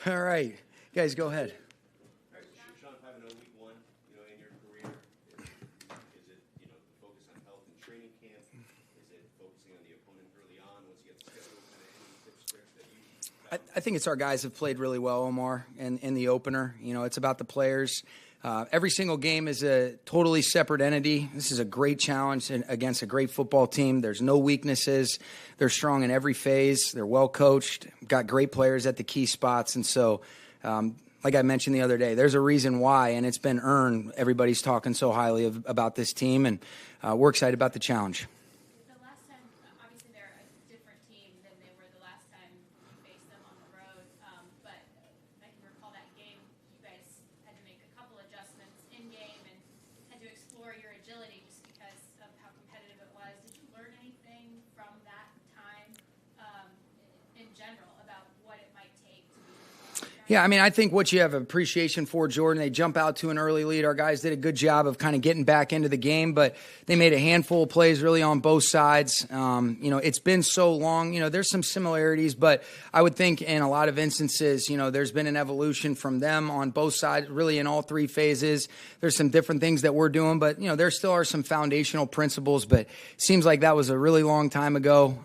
All right. Guys, go ahead. All right, Sean, 5-0 week one, in your career, is it, the focus on health and training camp? Is it focusing on the opponent early on once you get the schedule? Kind of any tips, tricks that you I think it's our guys have played really well, Omar, in the opener. It's about the players. Every single game is a totally separate entity. This is a great challenge against a great football team. There's no weaknesses. They're strong in every phase. They're well coached, got great players at the key spots. And so, like I mentioned the other day, there's a reason why, and it's been earned. Everybody's talking so highly about this team, and we're excited about the challenge. The last time, obviously they're a different team than they were the last time you faced them on the road. But I can recall that game, you guys had to make a couple adjustments in game and had to explore your agility just because of how competitive it was. Did you learn anything from that time in general about what it might take to be? Yeah, I think what you have appreciation for, Jordan, they jump out to an early lead. Our guys did a good job of kind of getting back into the game, but they made a handful of plays really on both sides. It's been so long. There's some similarities, but I would think in a lot of instances, there's been an evolution from them on both sides, really in all three phases. There's some different ththings that we're doing, but, there still are some foundational principles, but it seems like that was a really long time ago.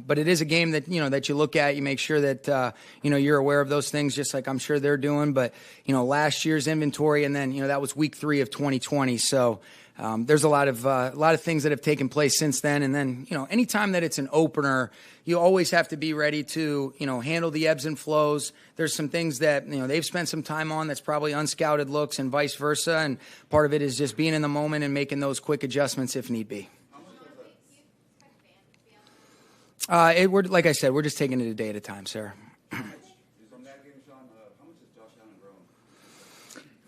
But it is a game that, that you look at, you make sure that, you're aware of those things, just like I'm sure they're doing. But, last year's inventory, and then, that was week 3 of 2020. So there's a lot of things that have taken place since then. And then, anytime that it's an opener, you always have to be ready to, handle the ebbs and flows. There's some things that, they've spent some time on that's probably unscouted looks and vice versa. And part of it is just being in the moment and making those quick adjustments if need be. Like I said, we're just taking it a day at a time, Sarah.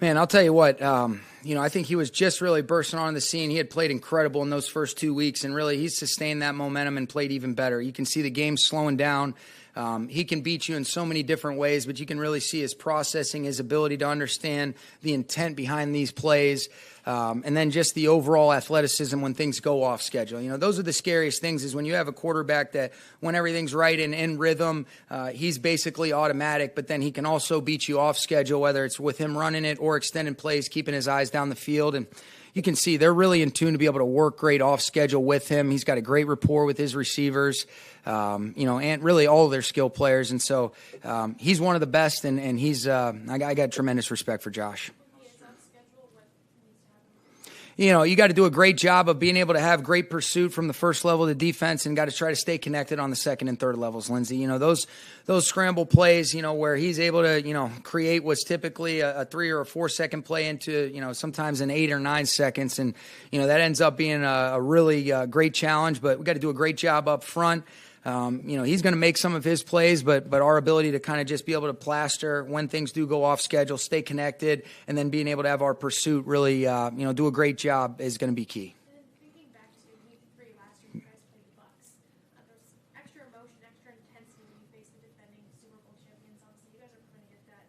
Man, I'll tell you what, I think he was just really bursting on the scene. He had played incredible in those first 2 weeks, and really he's sustained that momentum and played even better. You can see the game slowing down. He can beat you in so many different ways, but you can really see his processing, his ability to understand the intent behind these plays, and then just the overall athleticism when things go off schedule. Those are the scariest things, is when you have a quarterback that when everything's right and in rhythm, he's basically automatic, but then he can also beat you off schedule, whether it's with him running it or extended plays, keeping his eyes down the field. And you can see they're really in tune to be able to work great off schedule with him. He's got a great rapport with his receivers, and really all of their skill players. And so he's one of the best, and he's I got tremendous respect for Josh. You got to do a great job of being able to have great pursuit from the first level of the defense, and got to try to stay connected on the second and third levels, Lindsey. Those scramble plays, where he's able to, create what's typically a 3 or a 4 second play into, sometimes an 8 or 9 seconds. And, that ends up being a really great challenge, but we got to do a great job up front. He's going to make some of his plays, but our ability to kind of just be able to plaster when things do go off schedule, stay connected, and then being able to have our pursuit really, do a great job is going to be key. And thinking back to week 3 last year, you guys played the Bucks. There's extra emotion, extra intensity when you face the defending Super Bowl champions. Obviously, you guys are going to get that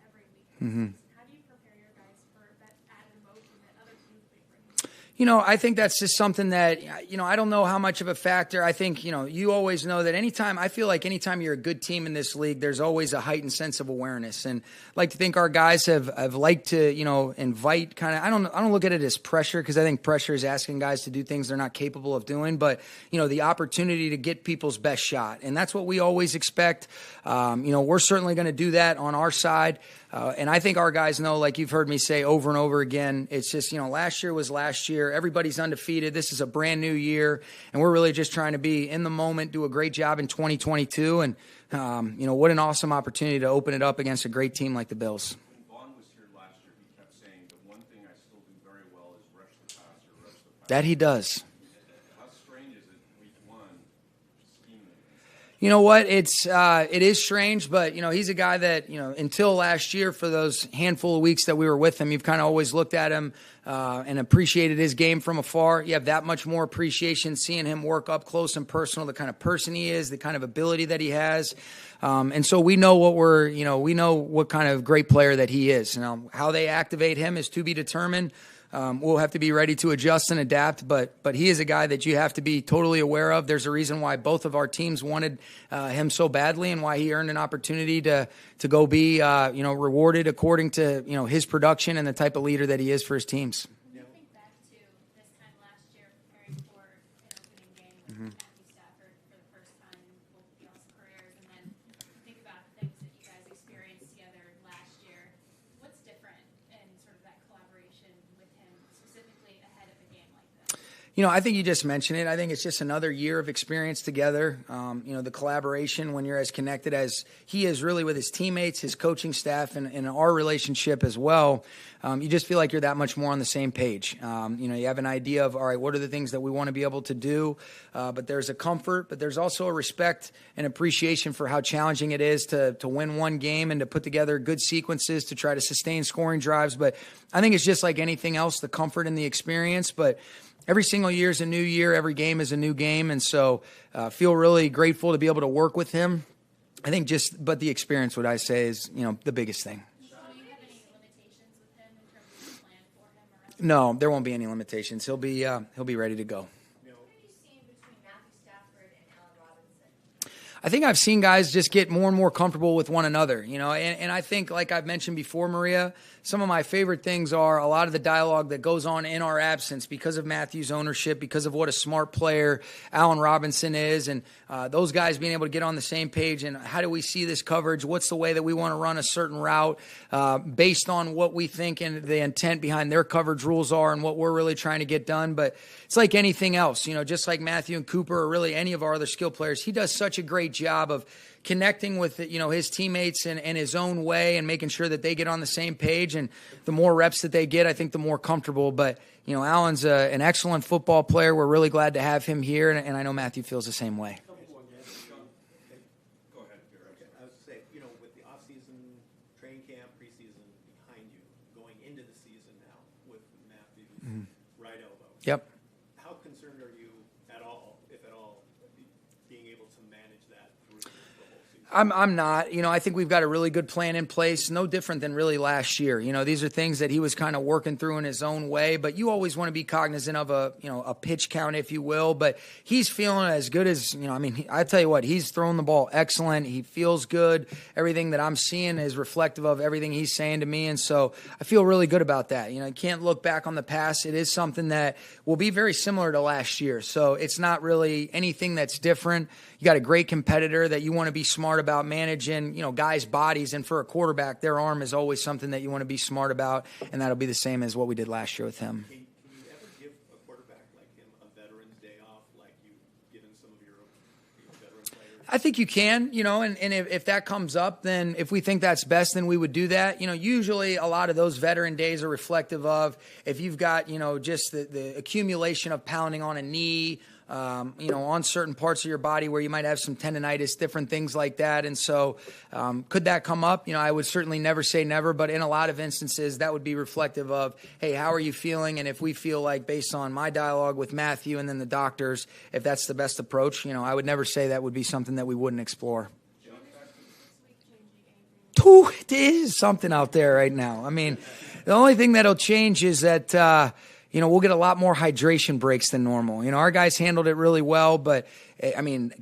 every week. Mm-hmm. How do you prepare your guys for that added emotion that other teams may bring? I think that's just something that, I don't know how much of a factor. I think, you always know that I feel like anytime you're a good team in this league, there's always a heightened sense of awareness. And I like to think our guys have liked to, invite kind of, I don't look at it as pressure, because I think pressure is asking guys to do things they're not capable of doing, but, the opportunity to get people's best shot. And that's what we always expect. We're certainly going to do that on our side. And I think our guys know, like you've heard me say over and over again, it's just, last year was last year. Everybody's undefeated. This is a brand new year. And we're really just trying to be in the moment, do a great job in 2022. And, what an awesome opportunity to open it up against a great team like the Bills. When Vaughn was here last year, he kept saying the one thing I still do very well is rush the passer. That he does. How strange is it week 1 scheming? You know what? It is strange, but, he's a guy that, until last year, for those handful of weeks that we were with him, you've kind of always looked at him and appreciated his game from afar. You have that much more appreciation seeing him work up close and personal, the kind of person he is, the kind of ability that he has. And so we know we know what kind of great player that he is. How they activate him is to be determined. we'll have to be ready to adjust and adapt. But he is a guy that you have to be totally aware of. There's a reason why both of our teams wanted him so badly, and why he earned an opportunity to go be rewarded according to his production and the type of leader that he is for his teams. When you think back to this time last year, preparing for an opening game with Matthew Stafford for the first time in both of y'all's careers, and then think about the things that you guys experienced together last year, what's different in sort of that collaboration with him, specifically ahead of a game like this? I think you just mentioned it. I think it's just another year of experience together. The collaboration when you're as connected as he is really with his teammates, his coaching staff, and our relationship as well. You just feel like you're that much more on the same page. You have an idea of, all right, what are the things that we want to be able to do? But there's a comfort, but there's also a respect and appreciation for how challenging it is to win one game and to put together good sequences to try to sustain scoring drives. But I think it's just like anything else, the comfort and the experience. But every single year is a new year. Every game is a new game. And so feel really grateful to be able to work with him. I think but the experience, what I say, is, the biggest thing. Do you have any limitations with him in terms of the plan for him? No, there won't be any limitations. He'll be ready to go. What have you seen between Matthew Stafford and Allen Robinson? I think I've seen guys just get more and more comfortable with one another, and I think, like I've mentioned before, Maria, some of my favorite things are a lot of the dialogue that goes on in our absence because of Matthew's ownership, because of what a smart player Allen Robinson is, and those guys being able to get on the same page and how do we see this coverage, what's the way that we want to run a certain route based on what we think and the intent behind their coverage rules are and what we're really trying to get done. But it's like anything else, just like Matthew and Cooper or really any of our other skill players, he does such a great job of connecting with his teammates in his own way and making sure that they get on the same page. And the more reps that they get, I think the more comfortable. But Allen's an excellent football player. We're really glad to have him here, and I know Matthew feels the same way. Go ahead. I was say, with the off-season, training camp, preseason behind you, going into the season now with Matthew's right elbow. Yep. How concerned are you at all, if at all, being able to manage that through the whole season? I'm not. I think we've got a really good plan in place, no different than really last year. These are things that he was kind of working through in his own way, but you always want to be cognizant of a pitch count, if you will. But he's feeling as good as, I tell you what, he's throwing the ball excellent. He feels good. Everything that I'm seeing is reflective of everything he's saying to me. And so I feel really good about that. You can't look back on the past. It is something that will be very similar to last year. So it's not really anything that's different. You got a great competitor that you want to be smart about managing, guys' bodies. And for a quarterback, their arm is always something that you want to be smart about. And that'll be the same as what we did last year with him. Can you ever give a quarterback like him a veteran's day off, like you've given some of your veteran players? I think you can, and if that comes up, then if we think that's best, then we would do that. Usually a lot of those veteran days are reflective of if you've got, just the accumulation of pounding on a knee, on certain parts of your body where you might have some tendonitis, different things like that. And so could that come up? I would certainly never say never, but in a lot of instances that would be reflective of, hey, how are you feeling? And if we feel like, based on my dialogue with Matthew and then the doctors, if that's the best approach, I would never say that would be something that we wouldn't explore. It is something out there right now. The only thing that'll change is that, we'll get a lot more hydration breaks than normal. Our guys handled it really well, but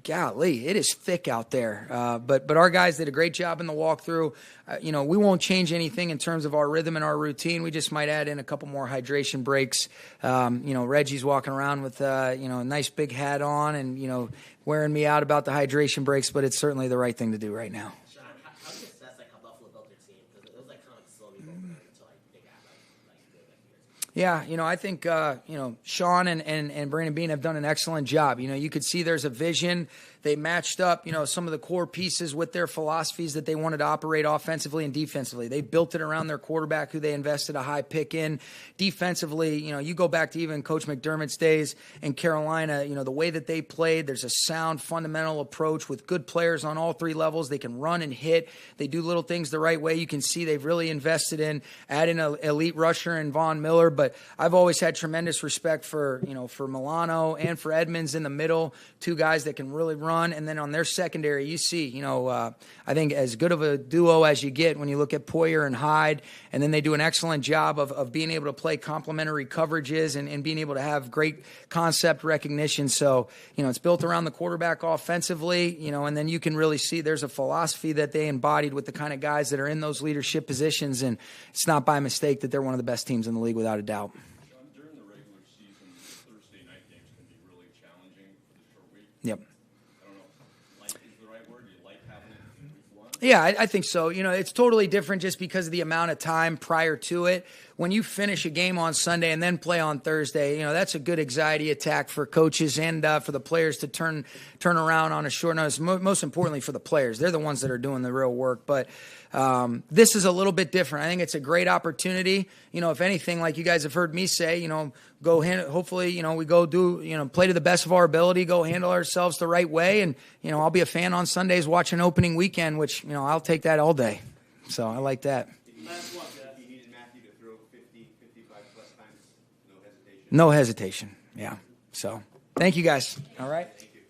golly, it is thick out there. But our guys did a great job in the walkthrough. We won't change anything in terms of our rhythm and our routine. We just might add in a couple more hydration breaks. Reggie's walking around with, a nice big hat on and, wearing me out about the hydration breaks, but it's certainly the right thing to do right now. Sean, how do you assess how Buffalo built their team? Because it was kind of slowly building until they got good years. Yeah, I think, Sean and Brandon Bean have done an excellent job. You could see there's a vision. They matched up, some of the core pieces with their philosophies that they wanted to operate offensively and defensively. They built it around their quarterback, who they invested a high pick in. Defensively, you go back to even Coach McDermott's days in Carolina, the way that they played, there's a sound, fundamental approach with good players on all three levels. They can run and hit. They do little things the right way. You can see they've really invested in adding an elite rusher in Von Miller. But I've always had tremendous respect for Milano and for Edmonds in the middle, two guys that can really run run, and then on their secondary, you see, I think as good of a duo as you get when you look at Poyer and Hyde, and then they do an excellent job of being able to play complementary coverages and being able to have great concept recognition. So, it's built around the quarterback offensively, and then you can really see there's a philosophy that they embodied with the kind of guys that are in those leadership positions, and it's not by mistake that they're one of the best teams in the league without a doubt. Sean, during the regular season, Thursday night games can be really challenging for the short week. Yep. I don't know, like is the right word? Do you like having it in week one? Yeah, I think so. It's totally different just because of the amount of time prior to it. When you finish a game on Sunday and then play on Thursday, that's a good anxiety attack for coaches and for the players to turn around on a short notice. Most importantly for the players. They're the ones that are doing the real work. But this is a little bit different. I think it's a great opportunity. If anything, like you guys have heard me say, go hopefully, we go do, play to the best of our ability, go handle ourselves the right way. And, I'll be a fan on Sundays watching opening weekend, which, I'll take that all day. So I like that. Last one. If you needed Matthew to throw 50, 55 plus times, no hesitation. No hesitation. Yeah. So thank you guys. All right. Thank you.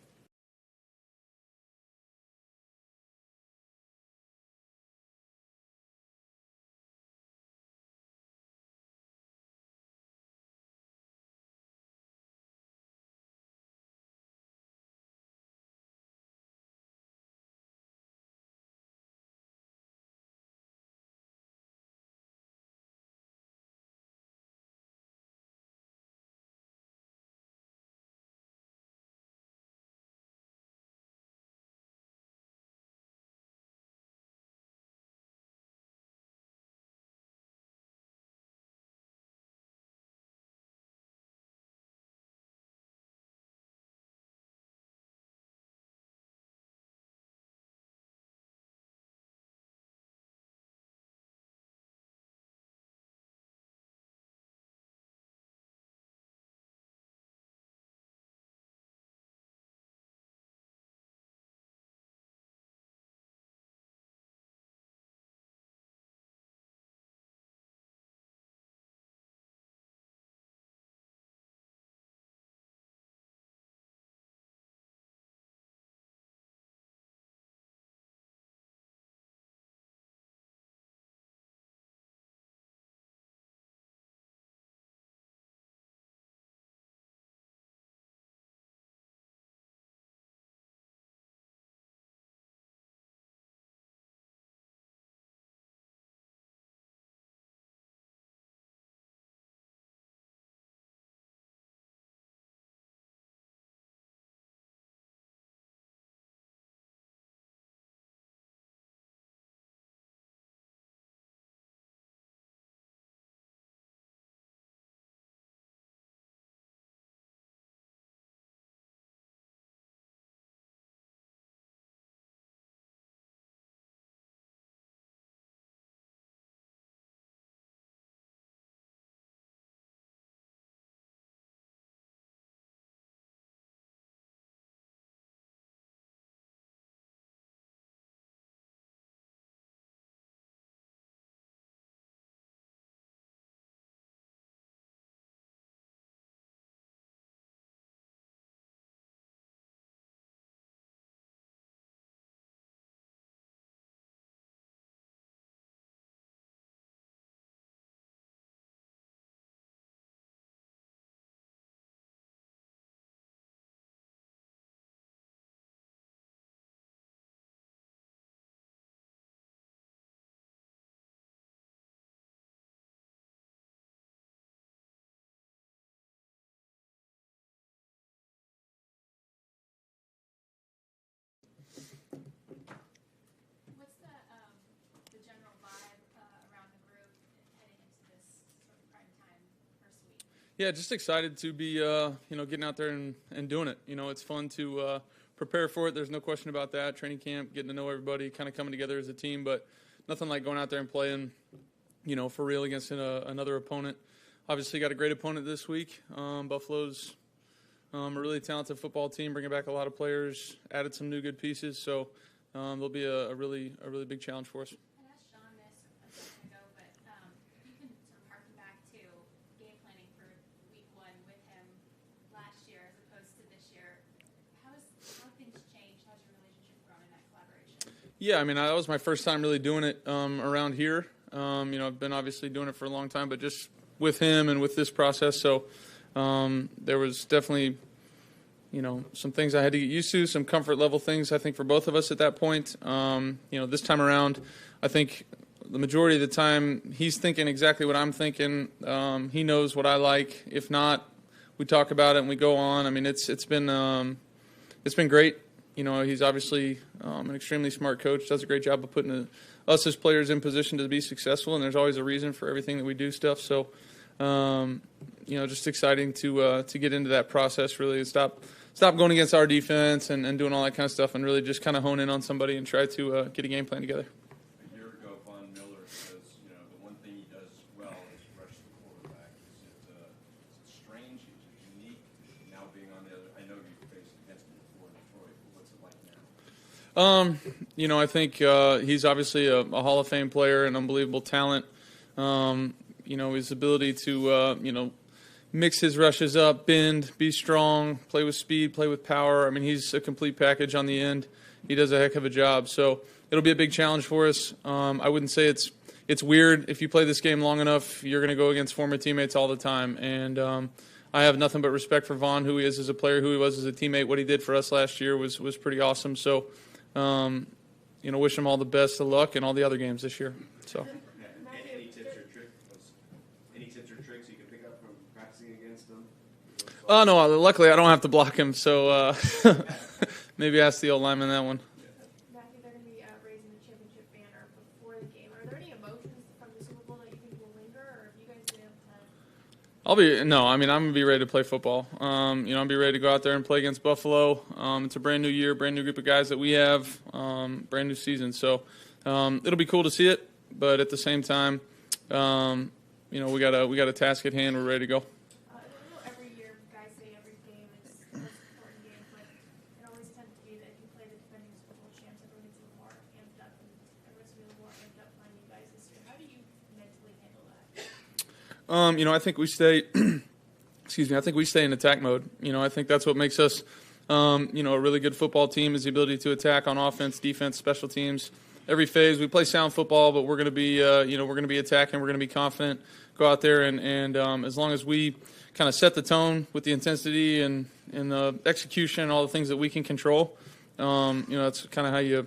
What's the general vibe around the group heading into this sort of prime time first week? Yeah, just excited to be, getting out there and doing it. It's fun to prepare for it. There's no question about that. Training camp, getting to know everybody, kind of coming together as a team, but nothing like going out there and playing, for real against another opponent. Obviously got a great opponent this week. Buffalo's a really talented football team, bringing back a lot of players, added some new good pieces, so there'll be a really big challenge for us. I asked Sean this a second ago, but you can sort of harken back to game planning for week one with him last year as opposed to this year. How have things changed Yeah, I mean, that was my first time really doing it around here. I've been obviously doing it for a long time, but just with him and with this process. So there was definitely, some things I had to get used to, some comfort level things, I think, for both of us at that point. This time around, I think the majority of the time he's thinking exactly what I'm thinking. He knows what I like. If not, we talk about it and we go on. I mean, it's been great. He's obviously an extremely smart coach, does a great job of putting us as players in position to be successful, and there's always a reason for everything that we do stuff. So, just exciting to get into that process, really, and stop going against our defense and doing all that kind of stuff, and really just kind of hone in on somebody and try to get a game plan together. A year ago, Von Miller says, the one thing he does well is rush the quarterback. Is it strange? Is it unique? Now being on the other, I know you faced against him before in Detroit, but what's it like now? I think he's obviously a Hall of Fame player, an unbelievable talent. His ability to, mix his rushes up, bend, be strong, play with speed, play with power. I mean, he's a complete package on the end. He does a heck of a job. So it'll be a big challenge for us. I wouldn't say it's weird. If you play this game long enough, you're going to go against former teammates all the time. And I have nothing but respect for Vaughn, who he is as a player, who he was as a teammate. What he did for us last year was pretty awesome. So, wish him all the best of luck in all the other games this year. So. Any tips or tricks you can pick up from practicing against them? Oh, no, luckily I don't have to block him, so maybe ask the old lineman that one. Matthew, they're going to be raising the championship banner before the game. Are there any emotions from the Super Bowl that you think will linger, or have you guys been able to? I'm going to be ready to play football. I'll be ready to go out there and play against Buffalo. It's a brand new year, brand new group of guys that we have, brand new season. So it'll be cool to see it, but at the same time, we got a task at hand. We're ready to go. I know every year guys say every game is the most important game, but it always tends to be that if you play the defending Super Bowl champs, everyone gets a little more amped up, and everyone's really more amped up playing you guys this year. How do you mentally handle that? I think we stay. I think we stay in attack mode. I think that's what makes us, a really good football team is the ability to attack on offense, defense, special teams. Every phase we play sound football, but we're going to be, we're going to be attacking. We're going to be confident. Go out there and as long as we kind of set the tone with the intensity and the execution and all the things that we can control, that's kind of how you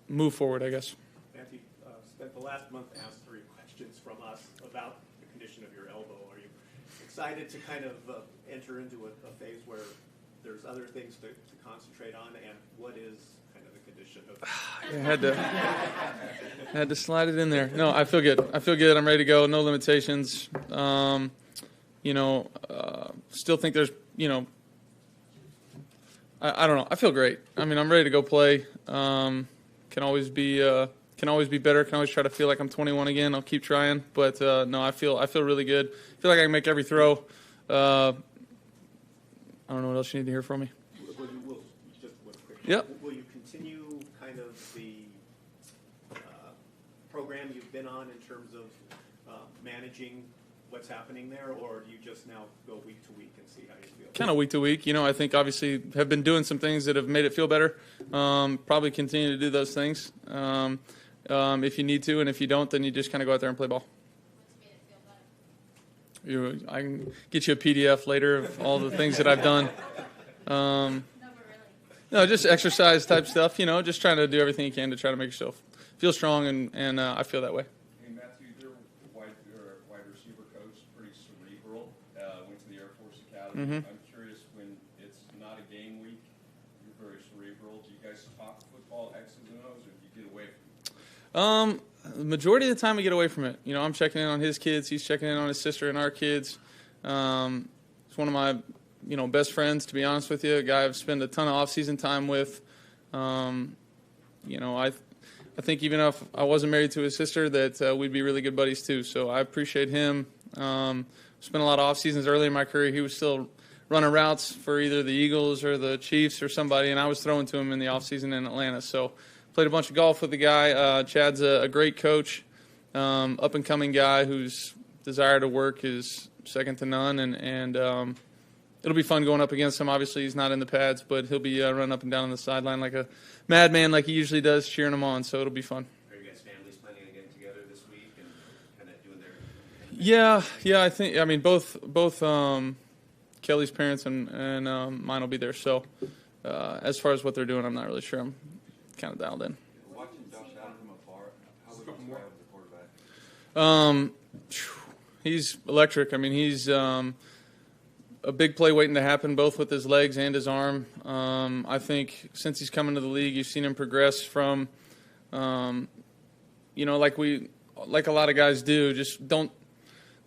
move forward, I guess. Matthew, spent the last month asked 3 questions from us about the condition of your elbow. Are you excited to kind of enter into a phase where there's other things to concentrate on, and what is kind of the condition of I had to slide it in there. No, I feel good. I'm ready to go. No limitations. Still think there's, I don't know. I feel great. I mean, I'm ready to go play. Can always be better. Can always try to feel like I'm 21 again. I'll keep trying. But no, I feel really good. I feel like I can make every throw. I don't know what else you need to hear from me. Just one quick. Yep. Will you continue kind of the program you've been on in terms of managing what's happening there, or do you just now go week to week and see how you feel? Kind of week to week. I think obviously have been doing some things that have made it feel better. Probably continue to do those things if you need to, and if you don't, then you just kind of go out there and play ball. What's made it feel better? I can get you a PDF later of all the things that I've done. No, but really. No, just exercise type stuff. Just trying to do everything you can to try to make yourself feel strong, and I feel that way. Hey, Matthew, their wide receiver coach, pretty cerebral, went to the Air Force Academy. Mm-hmm. I'm curious, when it's not a game week, you're very cerebral. Do you guys talk football, X's and O's, or do you get away from it? The majority of the time we get away from it. I'm checking in on his kids. He's checking in on his sister and our kids. It's one of my, best friends, to be honest with you, a guy I've spent a ton of off-season time with. I think even if I wasn't married to his sister, that we'd be really good buddies too. So I appreciate him. Spent a lot of off seasons early in my career. He was still running routes for either the Eagles or the Chiefs or somebody, and I was throwing to him in the off season in Atlanta. So played a bunch of golf with the guy. Chad's a great coach, up and coming guy whose desire to work is second to none, and it'll be fun going up against him. Obviously, he's not in the pads, but he'll be running up and down on the sideline like a madman, like he usually does, cheering them on. So it'll be fun. Are you guys families planning on getting together this week and kind of doing their? Yeah. I mean, both Kelly's parents and mine will be there. So as far as what they're doing, I'm not really sure. I'm kind of dialed in. Watching Josh Allen from afar, how would you describe him as a quarterback? He's electric. I mean, he's a big play waiting to happen, both with his legs and his arm. I think since he's come into the league, you've seen him progress from, like a lot of guys do, just don't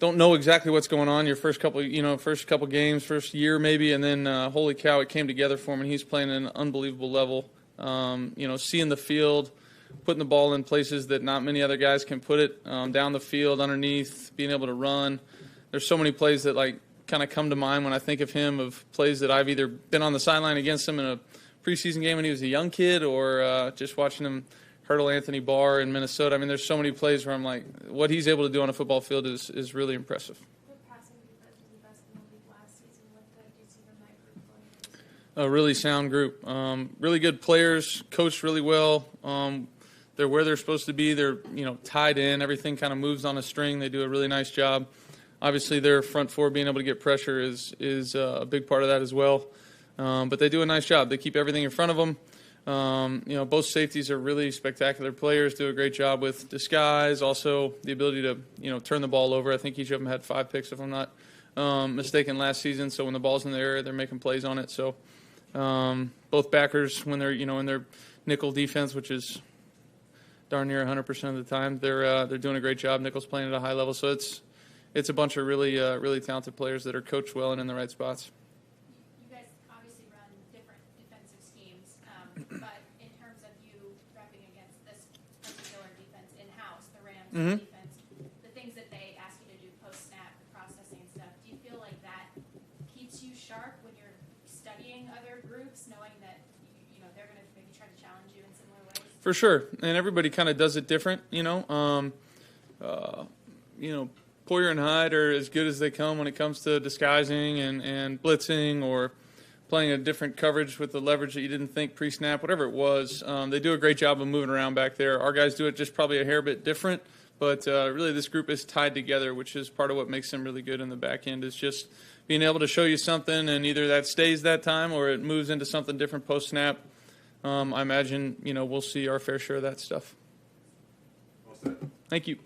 know exactly what's going on your first couple games, first year maybe, and then holy cow, it came together for him, and he's playing at an unbelievable level. Seeing the field, putting the ball in places that not many other guys can put it, down the field, underneath, being able to run. There's so many plays that kind of come to mind when I think of him, of plays that I've either been on the sideline against him in a preseason game when he was a young kid, or just watching him hurdle Anthony Barr in Minnesota. I mean, there's so many plays where I'm like, what he's able to do on a football field is really impressive. What passing defense was the best in the league last season? What do you see from that group going into? A really sound group. Really good players, coached really well. They're where they're supposed to be. They're tied in. Everything kind of moves on a string. They do a really nice job. Obviously, their front four being able to get pressure is a big part of that as well. But they do a nice job. They keep everything in front of them. Both safeties are really spectacular players. Do a great job with disguise. Also, the ability to turn the ball over. I think each of them had 5 picks, if I'm not mistaken, last season. So when the ball's in the air, they're making plays on it. So both backers, when they're in their nickel defense, which is darn near 100% of the time, they're doing a great job. Nickel's playing at a high level. So it's a bunch of really talented players that are coached well and in the right spots. You guys obviously run different defensive schemes, but in terms of you repping against this particular defense in-house, the Rams defense, the things that they ask you to do post-snap processing and stuff, do you feel like that keeps you sharp when you're studying other groups, knowing that they're going to maybe try to challenge you in similar ways? For sure, and everybody kind of does it different, Poyer and Hyde are as good as they come when it comes to disguising and blitzing or playing a different coverage with the leverage that you didn't think pre-snap, whatever it was. They do a great job of moving around back there. Our guys do it just probably a hair bit different, but really this group is tied together, which is part of what makes them really good in the back end, is just being able to show you something, and either that stays that time or it moves into something different post-snap. I imagine, we'll see our fair share of that stuff. Well said. Thank you.